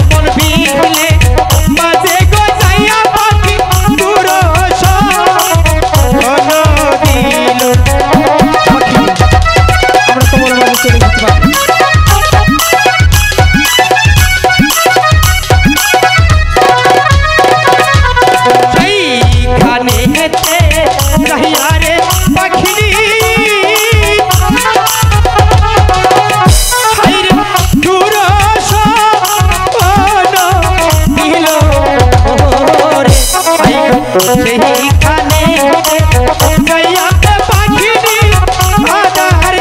মন বিলে মাঝে গো যাইয়া পাখি দূর শোনো দিল পাখি আমরা তোমার মাঝে চলে যেতে পারি সেইখানে হেঁটে যাইয়া রে পাখি সেইখানে যাইয়াতে পাখিনি আধার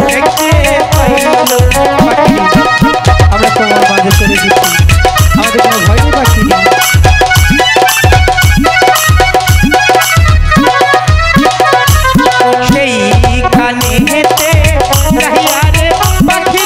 দেখতে পাইল পাখি আমরা তোমার মাঝে চলে গেছি আমাদের কোনো ভয় নেই পাখি সেইখানে হেঁটে যাইয়া রে পাখিনি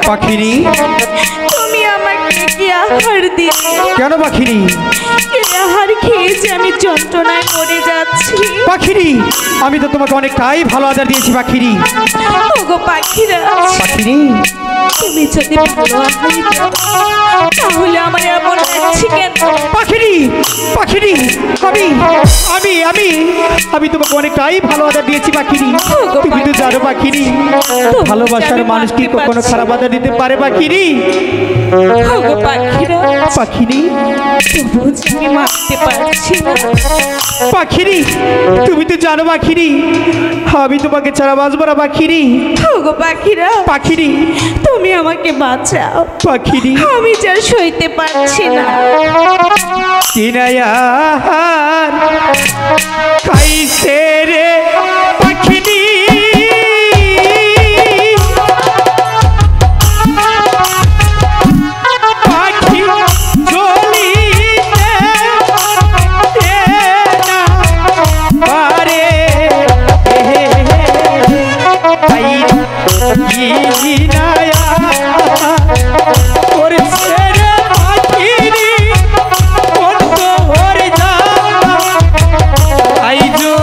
পাখিরি তুমি আমাকে কি আহার দিলে কেন পাখিরি এই আহার খেয়েছি আমি যন্ত্রণায় মরে যাচ্ছি পাখিরি আমি তো তোমাকে অনেকটাই ভালো আদর দিয়েছি পাখিরি ওগো পাখিরা পাখিরি তুমি যদি ভালো আহার দাও তাহলে আমার এমন লাগছে কেন পাখিরি পাখিরি আমি আমি আমি আমি তোমাকে অনেকটাই ভালো আদর দিয়েছি পাখিরি তুমি তো জানো পাখিরি ভালোবাসার মানুষ কি কখনো খারাপ আদর দিতে পারে পাখিরি ওগো পাখিরা পাখিরি তবুও যে আমি মারতে পারছি না পাখিরি তুমি তো জানো পাখিরি আমি তোমাকে ছাড়া বাঁচবো না পাখিরি ওগো পাখিরা পাখিরি তুমি আমাকে বাঁচাও পাখিরি আমি যা সইতে পারছি না কিনায়ার খাইছে রে পাখিরি পাখি চলিতে না পারে কিনায়া করছে রে পাখিরি কত হরে যা আইজো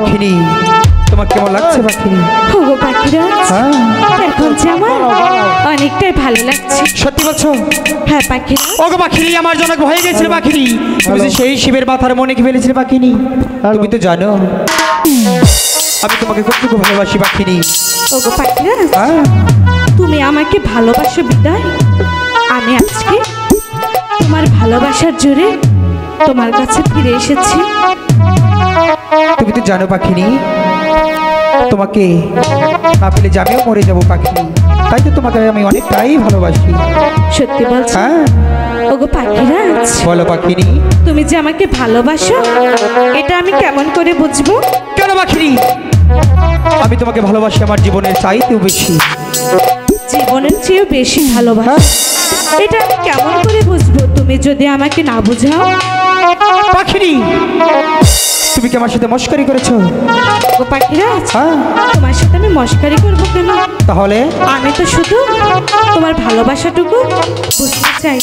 পাখিনি, তোমার কেমন লাগছে পাখিনি? ওগো পাখিরাজ, হ্যাঁ এখন যে আমার অনেকটাই ভালো লাগছে। সত্যি বলছো? হ্যাঁ পাখিরাজ, ওগো পাখিনি, আমার জনক ভয়ে গেছিল পাখিনি। তুমি যে সেই শিবের মাথার মনে কি ফেলেছিলে পাখিনি, তুমি তো জানো আমি তোমাকে কতটুকু ভালোবাসি পাখিনি। ওগো পাখিরাজ, হ্যাঁ তুমি আমাকে ভালোবাসো বিদায় আমি আজকে তোমার ভালোবাসার জোরে তোমার কাছে ফিরে এসেছি। তুমি তো জানো পাখিনি, তোমাকে না পেলে যে আমিও মরে যাবো পাখিনি, তাই তো তোমাকে আমি অনেকটাই ভালোবাসি। সত্যি বলছো? হ্যাঁ ওগো পাখিরাজ, বলো পাখিনি। তুমি যে আমাকে ভালোবাসো এটা আমি কেমন করে বুঝবো? কেন পাখিনি, আমি তোমাকে ভালোবাসি আমার জীবনের চাইতেও বেশি। জীবনের চেয়েও বেশি ভালোবাসো, এটা আমি কেমন করে বুঝবো তুমি যদি আমাকে না বুঝাও? পাখিনি, তুমি কি আমার সাথে মস্করি করেছো? ওগো পাখিরাজ, হ্যাঁ তোমার সাথে আমি মস্কারি করবো কেন? তাহলে আমি তো শুধু তোমার ভালোবাসাটুকু বুঝতে চাই।